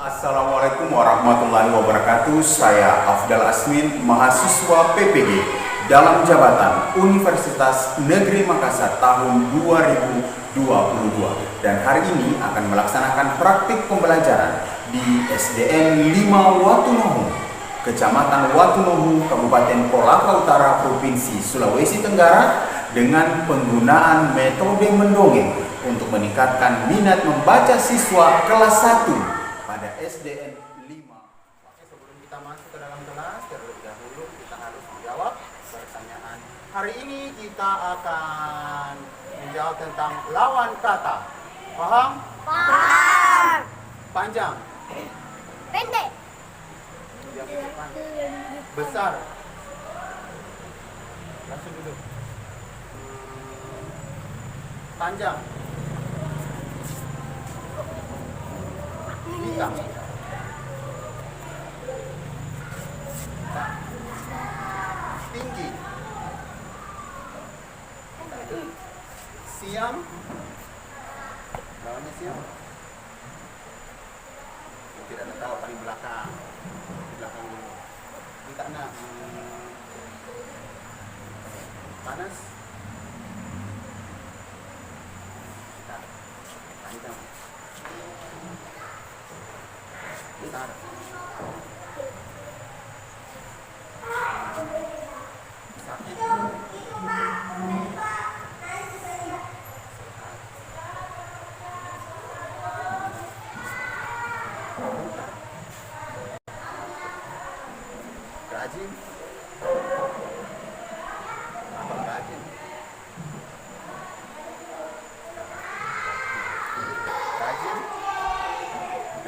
Assalamualaikum warahmatullahi wabarakatuh. Saya Afdal Asmin, mahasiswa PPG dalam jabatan Universitas Negeri Makassar tahun 2022, dan hari ini akan melaksanakan praktik pembelajaran di SDN 5 Watunohu, Kecamatan Watunohu, Kabupaten Kolaka Utara, Provinsi Sulawesi Tenggara, dengan penggunaan metode mendongeng untuk meningkatkan minat membaca siswa kelas 1 pada SDN 5. Oke, sebelum kita masuk ke dalam kelas, terlebih dahulu kita harus menjawab pertanyaan. Hari ini kita akan menjawab tentang lawan kata. Paham? Paham. Panjang? Pendek. Yang depan. Besar? Langsung duduk. Panjang? Hitam? Tinggi? Siang? Lawannya siang? Tidak ada, tahu paling belakang. Di belakang dulu. Kita nak panas? Kita panjang. Bentar. Sakit. Rajin. Apa rajin? Rajin.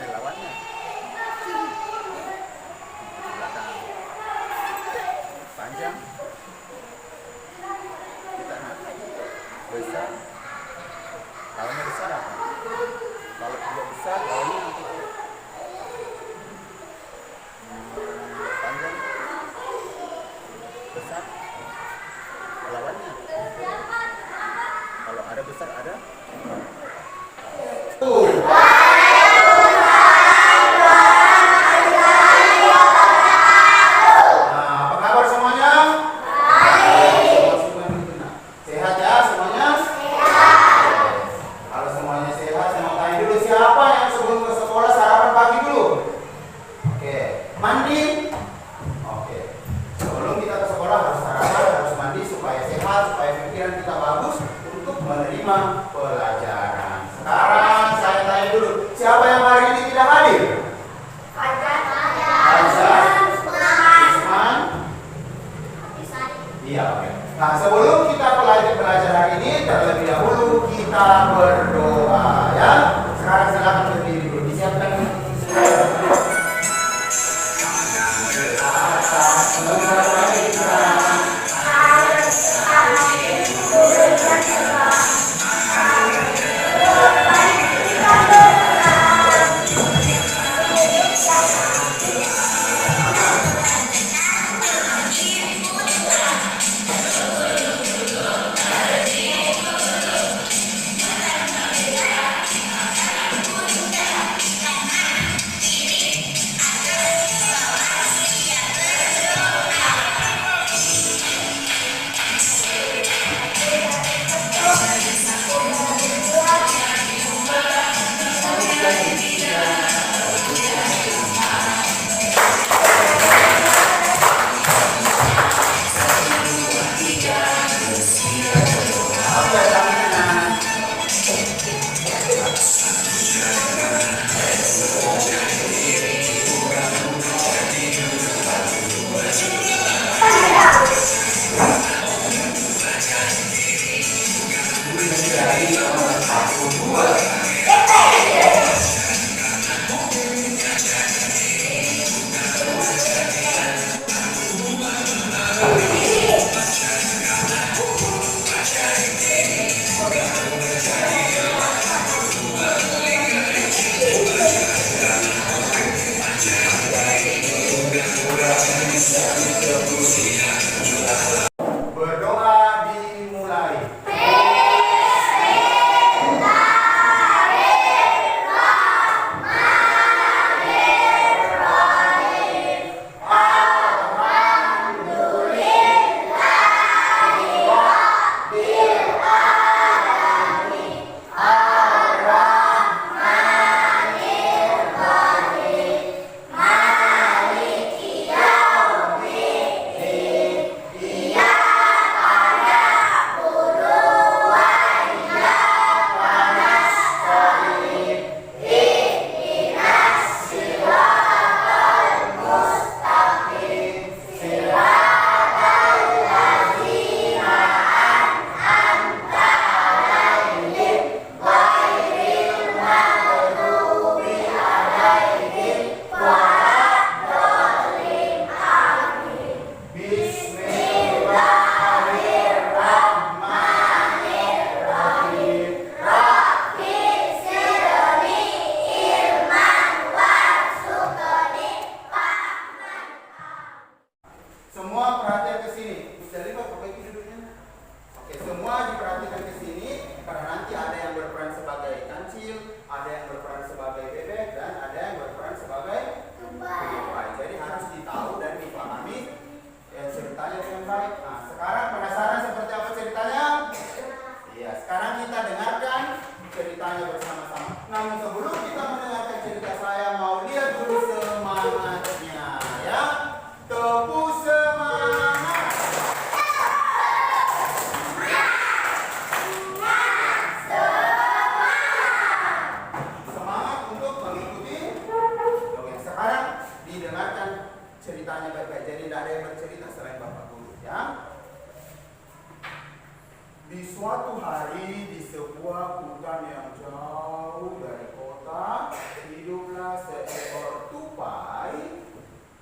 Lawannya. Belakang. Panjang. Kita nak besar. Lawannya besar apa? Kalau tidak besar, lawannya apa? Panjang. Besar. Lawannya. Kalau ada besar ada. Mandi. Oke. Sebelum kita ke sekolah harus sarapan, harus mandi supaya sehat, supaya pikiran kita bagus untuk menerima pelajaran. Sekarang saya tanya dulu, siapa yang hari ini tidak hadir? Fajar, Usman. Iya, oke. Nah, sebelum kita belajar hari ini, terlebih dahulu kita berdoa ya. Sekarang silakan berdiri dulu. Disiapkan. Di suatu hari di sebuah hutan yang jauh dari kota, hiduplah seekor tupai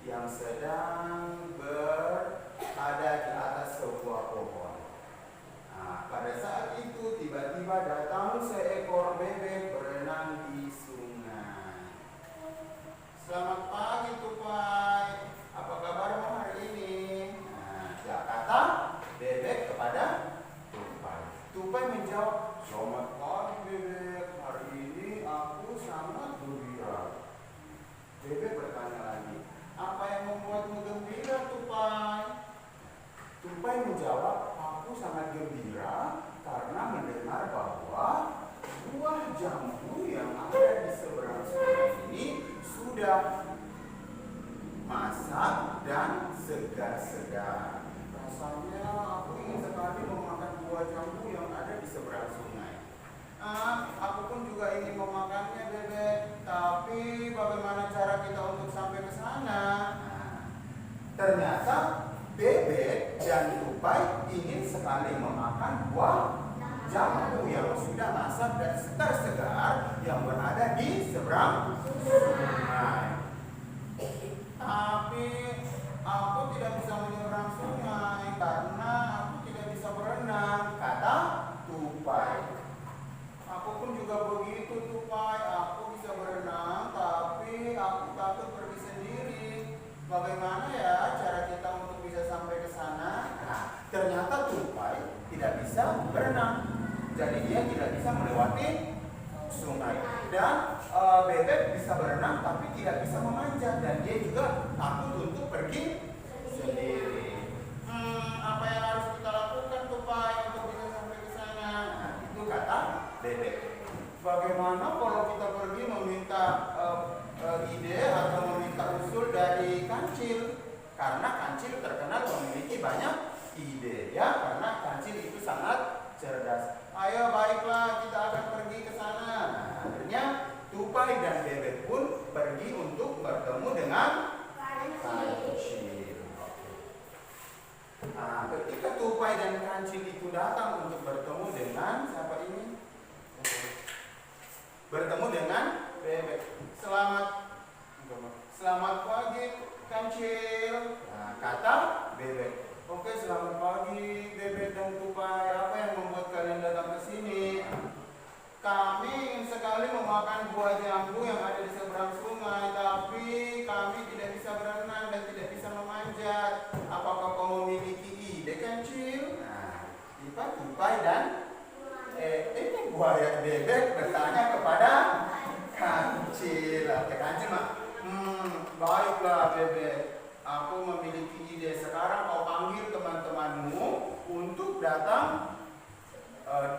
yang sedang berada di atas sebuah pohon. Nah, pada saat itu tiba-tiba datang seekor bebek berenang di sungai. Selamat pagi tupai, apa kabarmu hari ini? Nah, kata bebek kepada tupai menjawab, selamat pagi bebek, hari ini aku sangat gembira. Bebek bertanya lagi, apa yang membuatmu gembira tupai? Tupai menjawab, aku sangat gembira karena mendengar bahwa buah jambu yang ada di seberang sungai ini sudah masak dan segar-segar. Rasanya aku ingin sekali memakan buah jambu yang ada di seberang sungai. Aku pun juga ingin memakannya bebek, tapi bagaimana cara kita untuk sampai ke sana? Ternyata bebek dan tupai ingin sekali memakan buah jambu yang sudah masak dan segar-segar yang berada di seberang sungai. Tapi aku tidak bisa menyeberang sungai karena aku tidak bisa berenang, kata tupai. Aku pun juga begitu tupai, aku bisa berenang tapi aku takut pergi sendiri. Bagaimana ya cara kita untuk bisa sampai ke sana? Nah, ternyata tupai tidak bisa berenang, jadi dia tidak bisa melewati sungai. Dan bebek bisa berenang tapi tidak bisa memanjat, dan dia juga takut untuk pergi sendiri. Apa yang harus kita lakukan tupai untuk bisa sampai ke sana? Nah, itu kata bebek. Bagaimana kalau kita pergi meminta ide atau meminta usul dari kancil? Karena kancil terkenal memiliki banyak ide, ya, karena kancil itu sangat cerdas. Ayo baiklah, kita akan pergi ke sana. Nah, akhirnya tupai dan bebek pun pergi untuk bertemu dengan kancil. Nah, ketika tupai dan kancil itu datang untuk bertemu dengan siapa ini? Bertemu dengan bebek. Selamat pagi kancil. Nah, kata bebek. Oke, selamat pagi bebek dan tupai. Apa yang membuat kalian datang ke sini? Kami ingin sekali memakan buah jambu yang ada di seberang sungai, tapi kami tidak bisa berenang dan tidak bisa memanjat. Apakah kau memiliki ide kancil? Nah, kita tupai dan ini buaya bebek bertanya kepada kancil. Oke, kancil mak. Baiklah bebek, aku memiliki ide. Sekarang kau panggil teman-temanmu untuk datang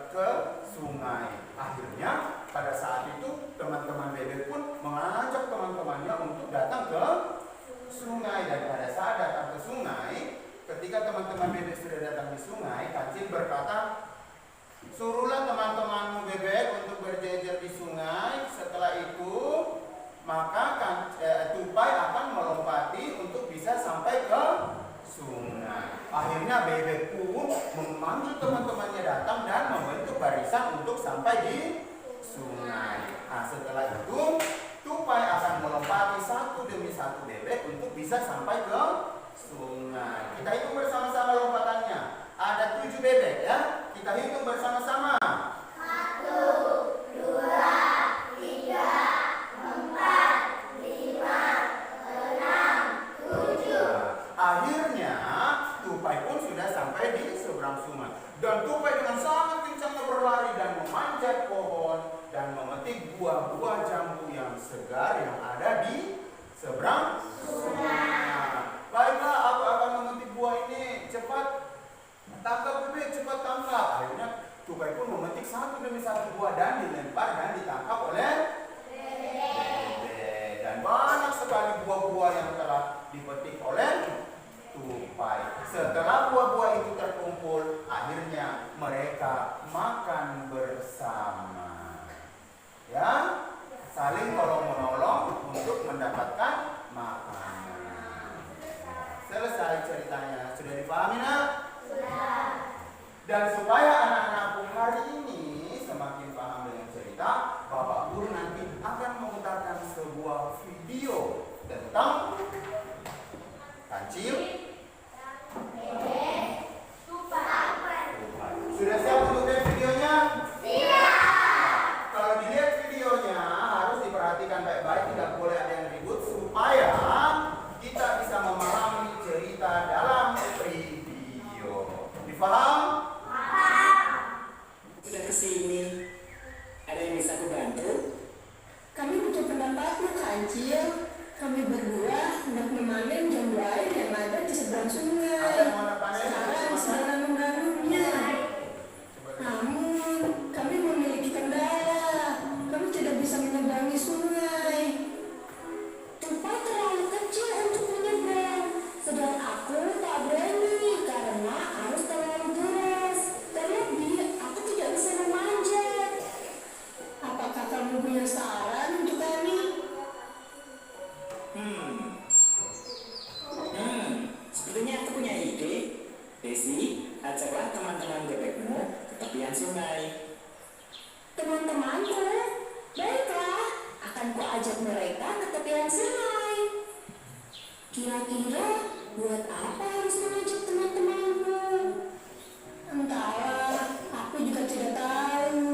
ke sungai. Akhirnya pada saat itu teman-teman bebek pun mengajak teman-temannya untuk datang ke sungai. Dan pada saat datang ke sungai, ketika teman-teman bebek sudah datang di sungai, kancil berkata, suruhlah teman-temanmu bebek untuk berjejer di sungai. Setelah itu maka tupai akan melompati untuk bisa sampai ke sungai. Akhirnya bebek pun memanggil teman-temannya datang dan membentuk barisan untuk sampai di sungai. Nah, setelah itu tupai akan melompati satu demi satu bebek untuk bisa sampai ke sungai. Kita hitung bersama-sama lompatannya. Ada 7 bebek, ya. Kita hitung bersama-sama. 1, 2, 3, 4, 5, 6, 7. Akhirnya tupai pun sudah sampai di seberang sungai. Dan tupai dengan sangat kencangnya berlari dan memanjat pohon dan memetik buah-buah jambu yang segar yang ada di seberang sungai. Baiklah, aku akan memetik buah ini. Cepat tangkap bebek, cepat tangkap. Akhirnya tupai pun memetik satu demi satu buah dan dilempar dan ditangkap oleh bebek. Dan banyak sekali buah-buah yang telah dipetik oleh tupai. Setelah buah-buah itu terkumpul, akhirnya mereka makan bersama. Ya, saling tolong-menolong untuk mendapatkan makanan. Selesai ceritanya. Sudah dipahami, nak? Sudah. Dan supaya anak-anak sini. Ada yang bisa aku bantu? Kami butuh pendapatmu, Kancil. Kami berdua hendak memanen jambu air yang ada di seberang sungai. Sekarang sedang menanamnya. Namun, kami memiliki kendala. Kami tidak bisa menyeberangi sungai. Tupai terlalu kecil untuk menyeberang, sedang aku tak berani karena arus terlalu deras. Terlebih, aku tidak bisa memanjat. Apakah kamu punya saran untuk kami? Sepertinya aku punya ide. Desi, ajaklah teman-teman bebekmu ke tepian sungai. Teman-temanku, baiklah, akan kuajak mereka ke tepian sungai. Kira-kira buat apa harus mengajak teman-temanku? Entahlah, aku juga tidak tahu.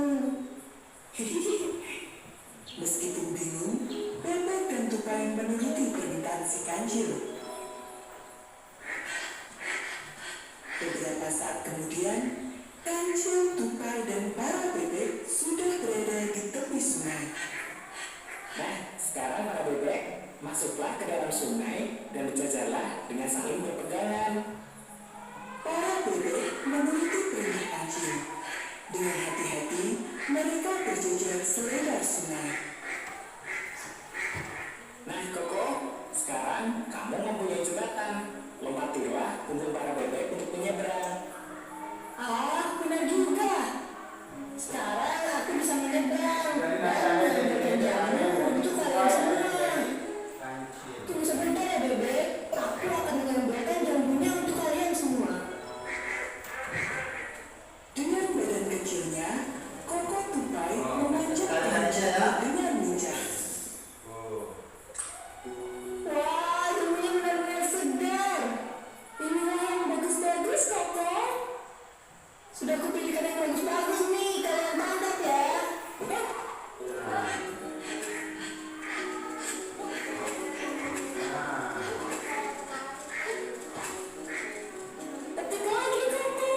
Meskipun bingung, Bebek dan Tupai menuruti permintaan si Kancil. Beberapa saat kemudian, Kancil, Tupai, dan para bebek sudah berada di tepi sungai. Nah, sekarang para bebek, masuklah ke dalam sungai dan berjajarlah dengan saling berpegangan. Para bebek menuruti perintah Kancil. Dengan hati-hati, mereka berjajar selebar sungai. Nah, Koko, sekarang kamu mempunyai jembatan. Lompatilah untuk para bebek untuk menyeberang. Ah, benar juga. Sekarang aku bisa menyeberang dan memberikan jamu untuk kalian semua. Tunggu sebentar ya, Bebek. Aku akan mengambilkan jambunya untuk kalian semua. Dengan badan kecilnya, Koko Tupai memanjat pohon jambu dengan lincah. Wah, jambunya benar-benar segar. Inilah yang bagus-bagus, Koko. Sudah kupilihkan yang bagus-bagus nih. Kalian mantap ya. Petik lagi, Koko.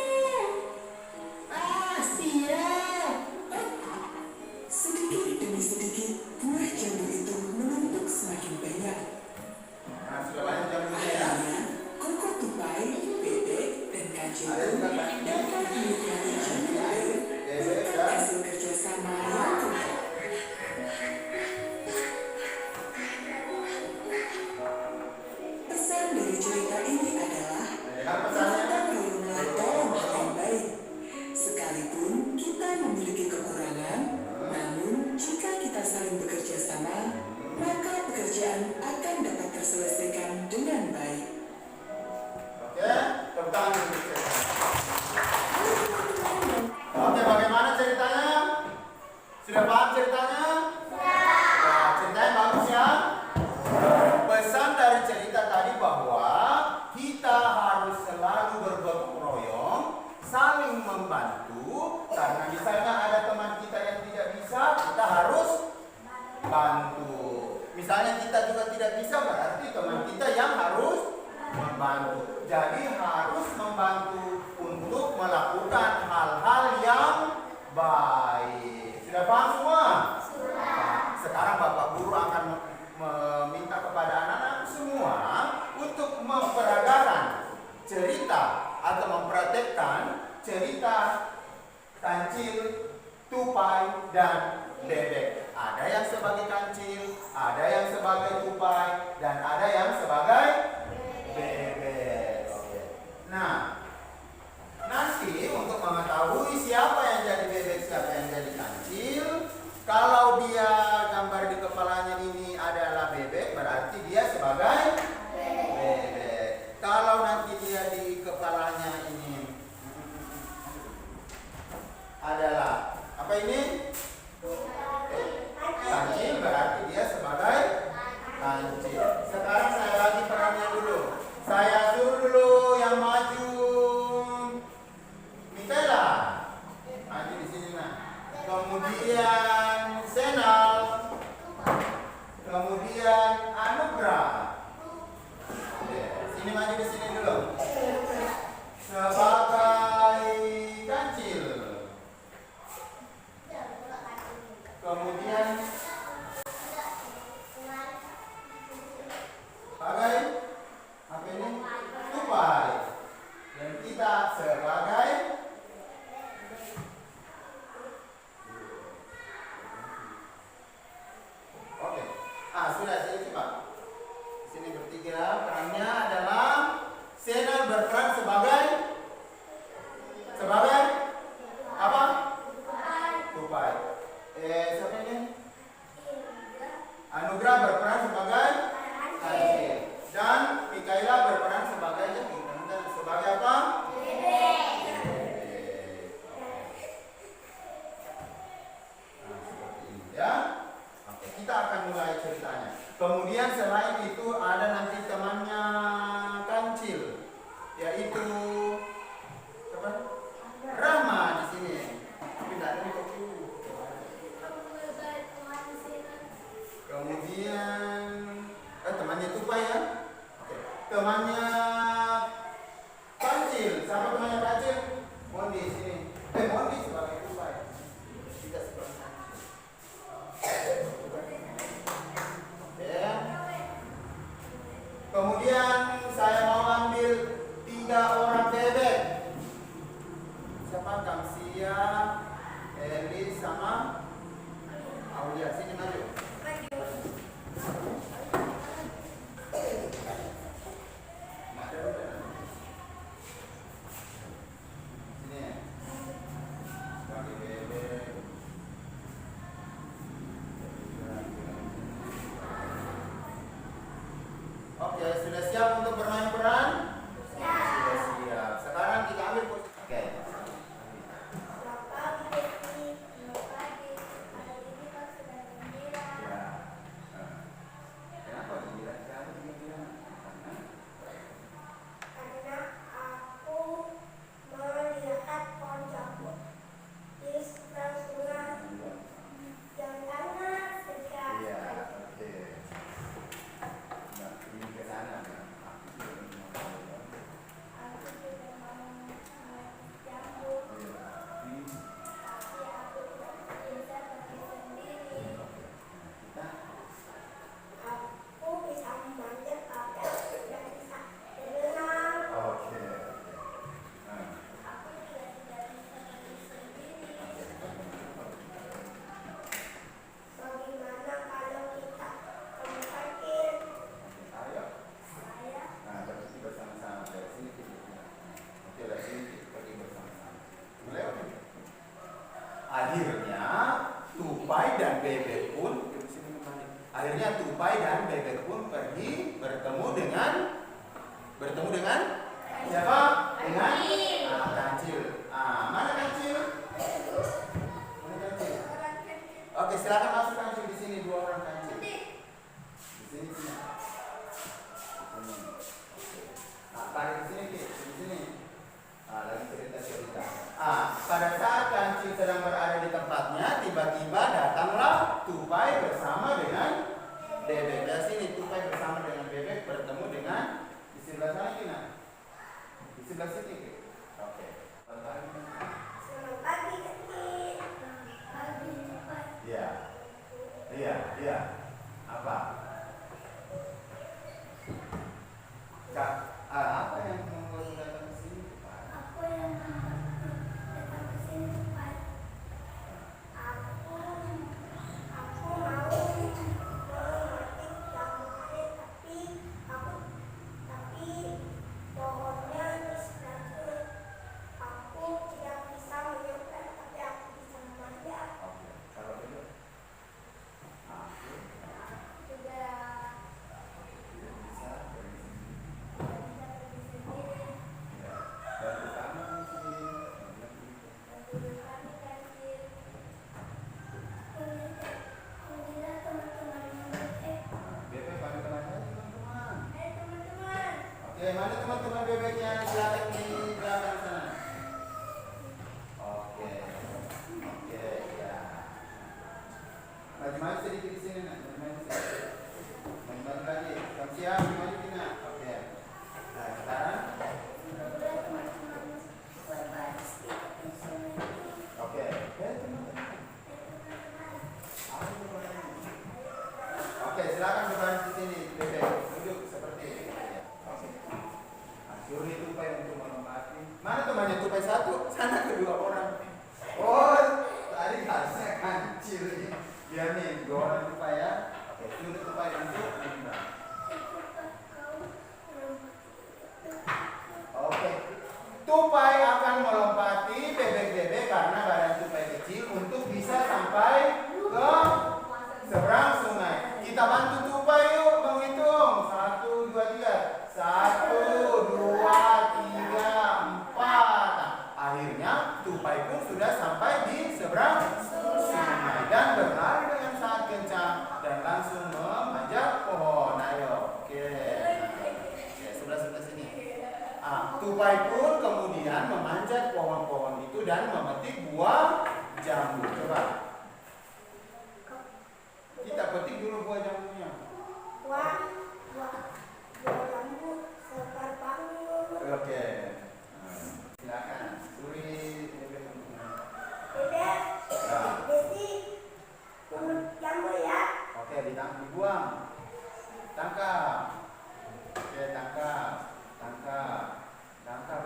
Ah, siap. Sedikit demi sedikit, buah jambu itu menumpuk semakin banyak. Akhirnya, Koko Tupai, Bebek, dan Kancil dapat menikmati jambu air berkat hasil kerjasama yang kompak. Pesan dari cerita ini adalah gotong royonglah dalam hal yang baik. Sekalipun kita memiliki kekurangan, namun jika kita saling bekerja sama, maka pekerjaan akan dapat terselesaikan dengan baik. Oke, tepuk tangan untuk saya. Oke, bagaimana ceritanya? Sudah paham ceritanya? Nah, ceritanya bagus ya. Pesan dari cerita tadi bahwa kita harus selalu bergotong royong, saling membantu. Karena misalnya ada teman kita yang tidak bisa, kita harus bantu. Misalnya kita juga tidak bisa, berarti teman kita yang harus membantu. Jadi harus membantu untuk melakukan hal-hal yang baik. Sudah paham semua? Sudah. Sekarang Bapak Guru akan meminta kepada anak-anak semua untuk memperagakan cerita atau mempraktekkan cerita Kancil, Tupai, dan Bebek. Ada yang sebagai Kancil, ada yang sebagai Tupai, dan ada yang sebagai Bebek. Oke. Nah, nanti untuk mengetahui siapa yang jadi bebek, siapa yang jadi kancil, kalau dia gambar di kepalanya ini adalah bebek, berarti dia sebagai bebek. Kalau nanti dia di kepalanya ini adalah apa ini? Kancil, berarti dia sebagai kancil. Sekarang saya bagi perannya dulu. Saya suruh dulu yang maju. Mikaela, maju di sini nah. Kemudian Senal, kemudian Anugrah. Oke, sini maju di sini dulu. Sebagai kancil. Kemudian selain itu ada nanti temannya kancil, yaitu apa? Rama di sini. Tapi tidak ada kok. Kemudian temannya Tupai ya. Oke. Temannya kancil, siapa temannya kancil? Mondi di sini. Mondi sebagai Tupai. Kita sebagai ya. Kemudian saya mau ambil 3 orang bebek. Siapa? Kamsia, Eli sama Aulia. Sini maju. Sini. Bagi bebek. Oke, sudah siap untuk bermain peran? Sudah siap. Sekarang kita ambil posisi. Oke. Ya. Kenapa gembira? Kenapa gembira? Karena aku melihat pohon jambu di seberang sungai yang sangat segar. Iya, oke. Nah, ini ke sana. Aku juga mau melihat jambu, tapi aku tidak bisa pergi sendiri. Aku bisa memanjat tapi aku tidak bisa berenang. Oke. Aku juga tidak bisa pergi sendiri. Bagaimana kalau kita ke rumah sakit? Ayo. Saya Nah, pergi bersama-sama dari sini kita. Oke, dari sini kita pergi bersama-sama. Boleh? Oke. Akhirnya Tupai dan Bebek pun akhirnya Tupai dan Bebek pun pergi bertemu dengan siapa? Dengan kancil. Mana kancil? Mana kancil? Oke, silakan masuk kancil di sini, 2 orang kancil. Di sini. Di sini. Tarik di sini, Ki. Di sini. Lagi cerita. Pada saat kancil sedang berada di tempatnya, tiba-tiba datanglah Tupai bersama dengan Bebek. Dari sini Tupai bersama dengan Bebek bertemu dengan di sebelah sana, Ki. Di sebelah sini, Ki. Oke. selamat pagi kecil. Pagi cepat. Iya. Apa? Kak, apa yang membuat datang ke sini, Pak? Aku yang datang ke sini cepat. Aku mau memetik jambu air tapi pohonnya di sebelah kiri. Aku tidak Nah, Desi, pungut jambu ya. oke, dibuang. Tangkap. Oke, tangkap.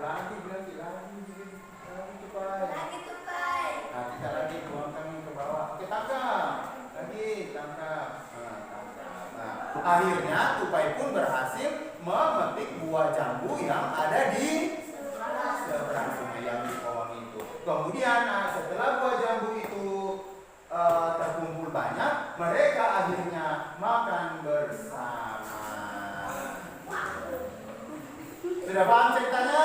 Lagi tupai. Lagi tupai. Nah, kita lagi buangkan ke bawah. Oke, tangkap. Tangkap. Nah, akhirnya tupai pun berhasil memetik buah jambu yang ada di seberang sungai yang di pohon itu. Kemudian setelah buah jambu itu terkumpul banyak, mereka akhirnya makan bersama. Sudah paham ceritanya?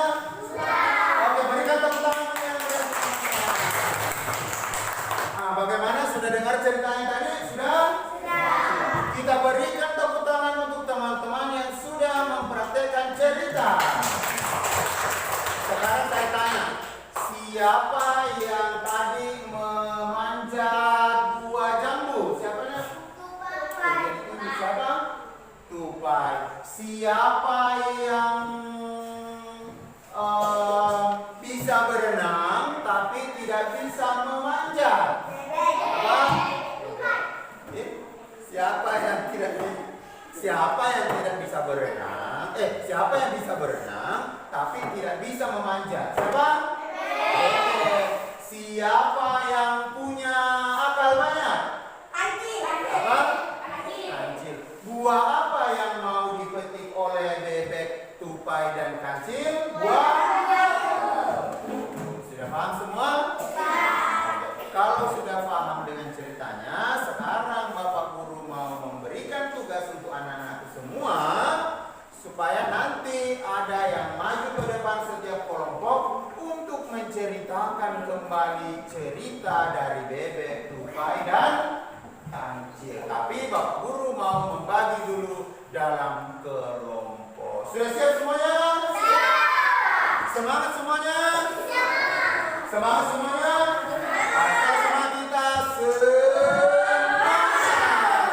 Oke, berikan tepuk tangan yang bersemangat. Nah, bagaimana? Sudah dengar ceritanya tadi? Sudah? Kita berikan tepuk tangan untuk teman-teman yang sudah mempraktekkan cerita. Sekarang saya tanya, siapa yang tadi memanjat buah jambu? Siapanya? Siapa? Tupai. Siapa yang bisa berenang tapi tidak bisa memanjat? Apa? Siapa yang tidak bisa berenang? Siapa yang bisa berenang tapi tidak bisa memanjat? Siapa? Siapa yang punya akal banyak? Apa? Kancil. Buah apa yang mau dipetik oleh bebek, tupai, dan kancil? Buah. Sudah paham semua? Kalau sudah paham dengan ceritanya, sekarang Bapak Guru mau memberikan tugas untuk anak-anak semua supaya nanti ada yang maju ke depan setiap kelompok untuk menceritakan kembali cerita dari bebek, tupai, dan kancil. Tapi Bapak Guru mau membagi dulu dalam kelompok. Sudah siap semuanya? Semangat semuanya? Semangat semuanya? Sama kita semangat.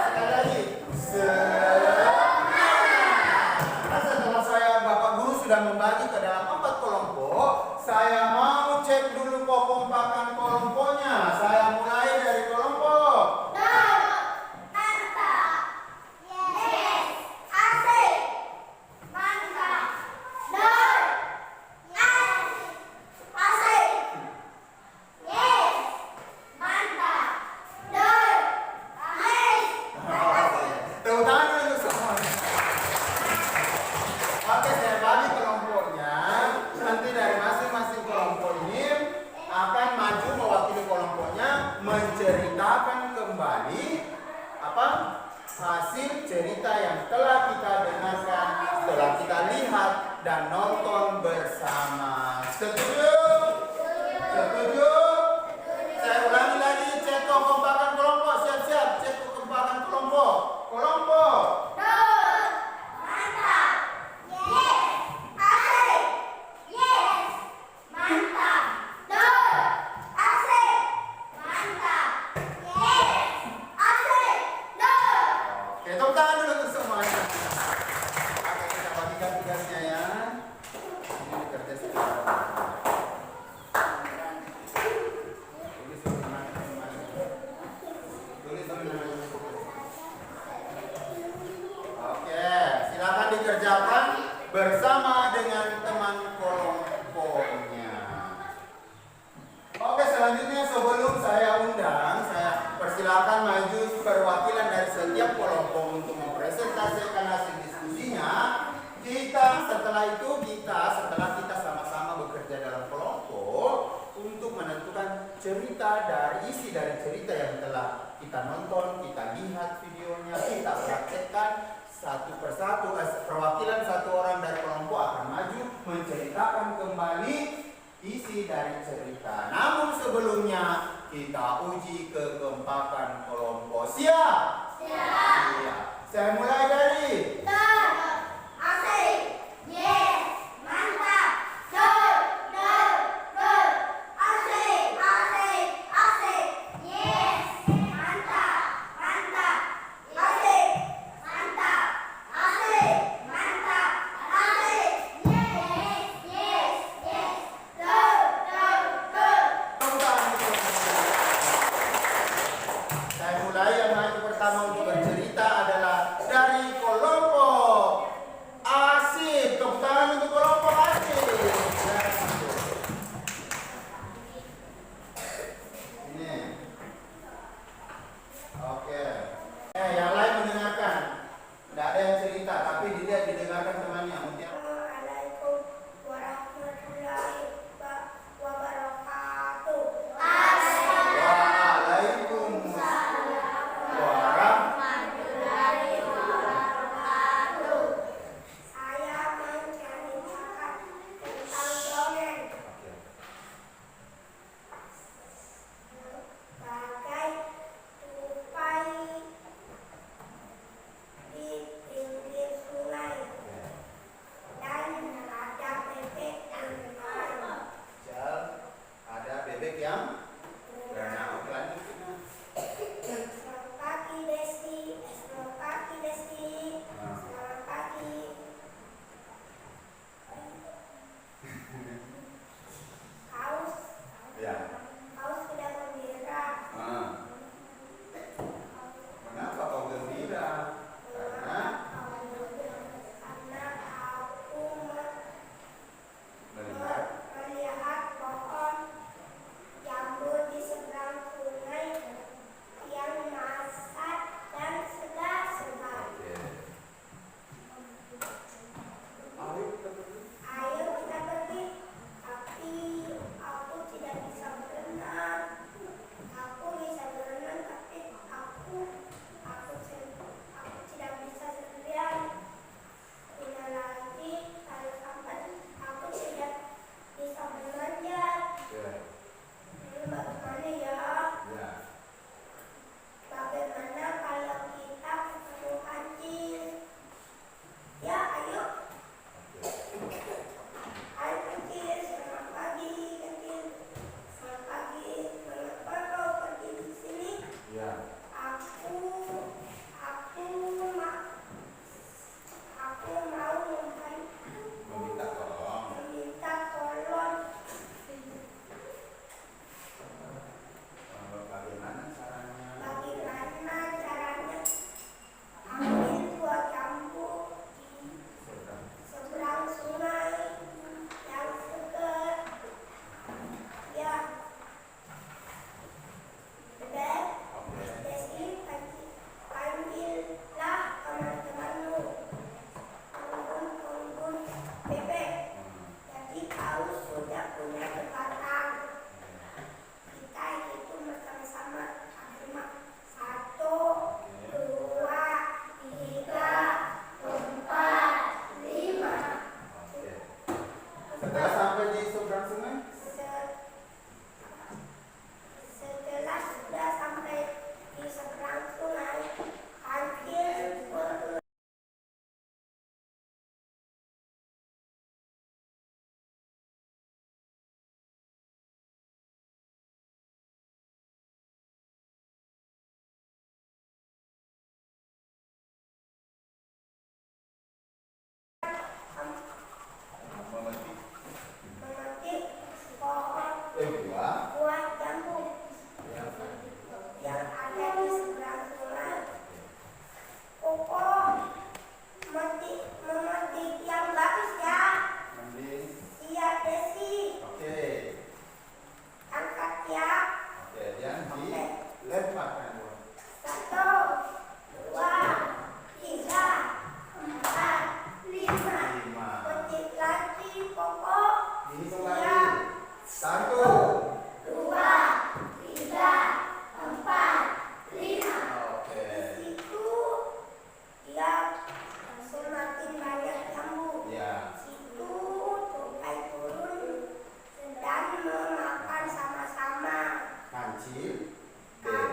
Sekali lagi. Semangat. Setelah Bapak Guru sudah membagi ke dalam 4 kelompok, saya mau cek dulu kekompakan kelompoknya. Saya mulai dari kelompok menceritakan kembali hasil cerita yang telah kita dengarkan, telah kita lihat dan nonton bersama. Setuju? Setuju? Saya ulangi lagi, cek kekompakan kelompok. Siap-siap, cek kekompakan kelompok. Kelompok tepuk tangan dulu untuk semuanya. Oke, kita bagikan tugasnya ya. Ini kerja sekarang. Tulis nama. Oke, silakan dikerjakan bersama dengan teman kelompoknya. Oke, selanjutnya sebelum saya undang, saya persilakan maju perwakilan dari setiap kelompok untuk mempresentasikan hasil diskusinya. Setelah kita sama-sama bekerja dalam kelompok untuk menentukan isi dari cerita yang telah kita nonton, kita lihat videonya, kita praktekkan satu persatu. Perwakilan satu orang dari kelompok akan maju menceritakan kembali isi dari cerita. Namun sebelumnya kita uji kekompakan kelompok. Siap? Siap. Saya mulai dari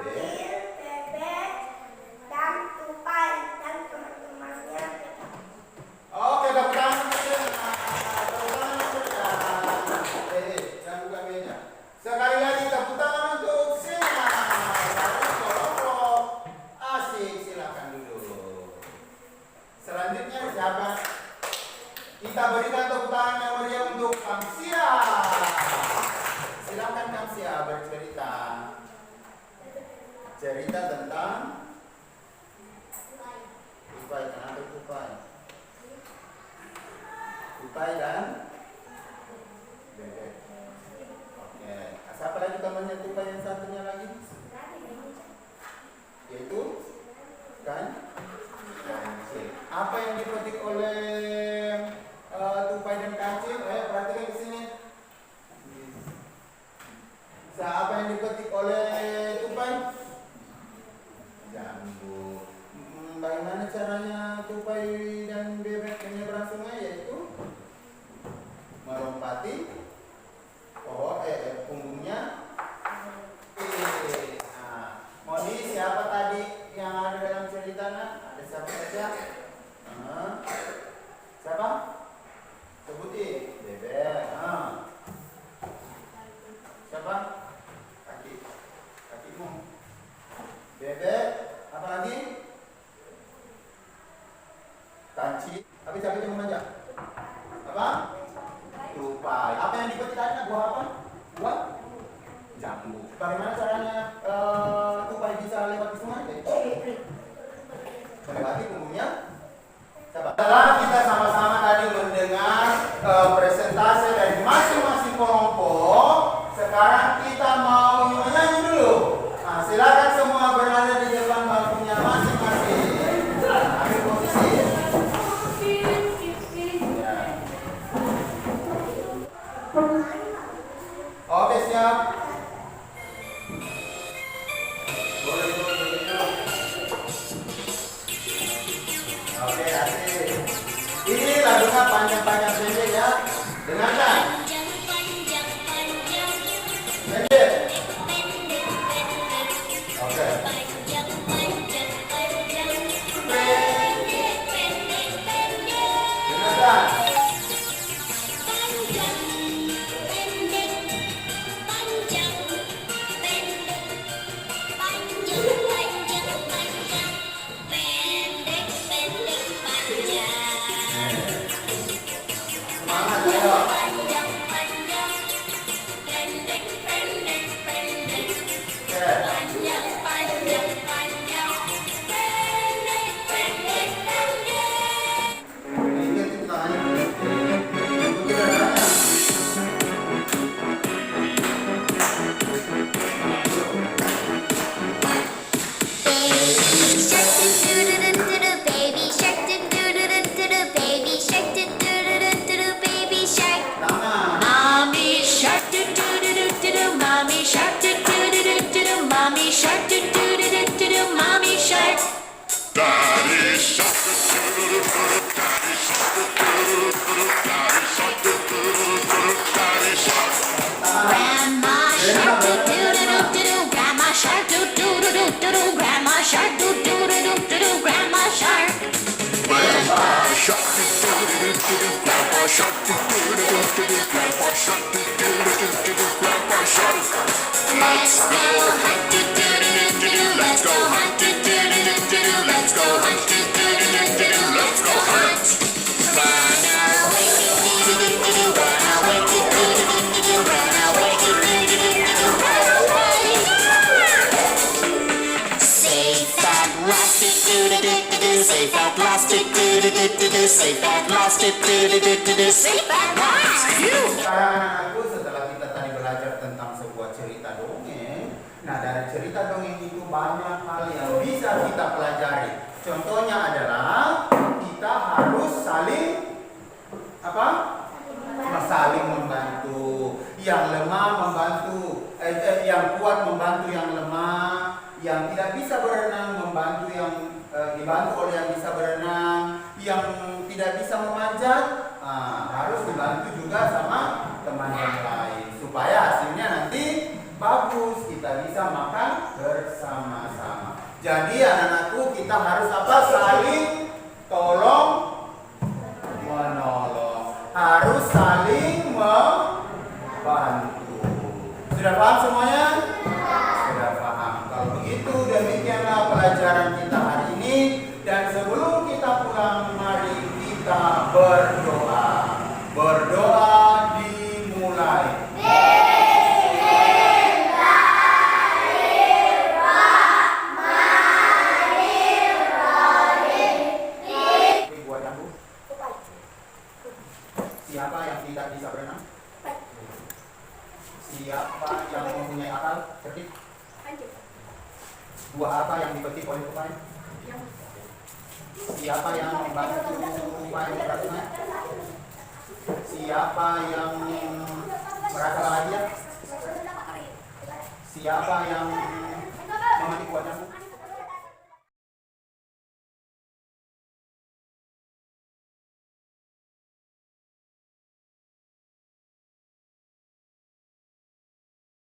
Bebek, dan Tupai dan teman-temannya. Oke, tepuk tangan. Jangan buka meja. Sekali lagi tepuk tangan untuk Sina. Asik, silakan dulu. Selanjutnya siapa? Kita berikan tepuk tangan yang meriah untuk Kamsia. Silakan Kamsia bercerita. Cerita tentang tupai. Kenapa tupai? Tupai dan bebek. Oke. Siapa lagi temannya tupai yang satunya lagi? Yaitu kancil. Apa yang dipetik oleh tupai dan kancil? Ayo perhatikan di sini. Apa yang dipetik oleh tupai? Jambu. Bagaimana caranya tupai dan bebek menyeberang sungai? Yaitu melompati punggungnya. Modi, siapa tadi yang ada dalam cerita? Ada siapa saja? Siapa? Sebutin. Bebek. Siapa? Kakimu. Bebek. Apa lagi? Kancil. Habis yang manja. Apa? Tupai. Apa yang dipetik tadi? Buah apa? Buah jambu. Bagaimana caranya tupai bisa lewat di sungai? Melewati punggungnya. Setelah kita sama-sama tadi mendengar presentasi dari masing-masing kelompok, sekarang kita mau menyanyi dulu. Nah, silakan semua berada di depan bangkunya masing-masing. Ambil posisi. Ya. Oke, siap. Oke, asik. Ini lagunya panjang-panjang pendek ya. Dengarkan. Pendek. Oke. Dengarkan. Semangat ayo. Anak-anakku, setelah kita tadi belajar tentang sebuah cerita dongeng, nah dari cerita dongeng itu banyak hal yang bisa kita pelajari. Contohnya adalah kita harus saling apa? Saling membantu. Yang lemah membantu, yang kuat membantu yang lemah, yang tidak bisa berenang membantu yang dibantu oleh yang bisa berenang, yang tidak bisa memanjat harus dibantu juga sama teman yang lain supaya hasilnya nanti bagus, kita bisa makan bersama. Jadi anak-anakku kita harus apa? Saling tolong menolong. Harus saling membantu. Sudah paham semuanya? Sudah paham. Kalau begitu demikianlah pelajaran kita hari ini. Dan sebelum kita pulang, mari kita berdoa. Berdoa dimulai. Siapa yang tidak bisa berenang? Siapa yang mempunyai akal cerdik? Buah apa yang dipetik oleh tupai? Siapa yang membantu tupai bergerak? Siapa yang merasa bahagia? Siapa yang memetik buah jambu?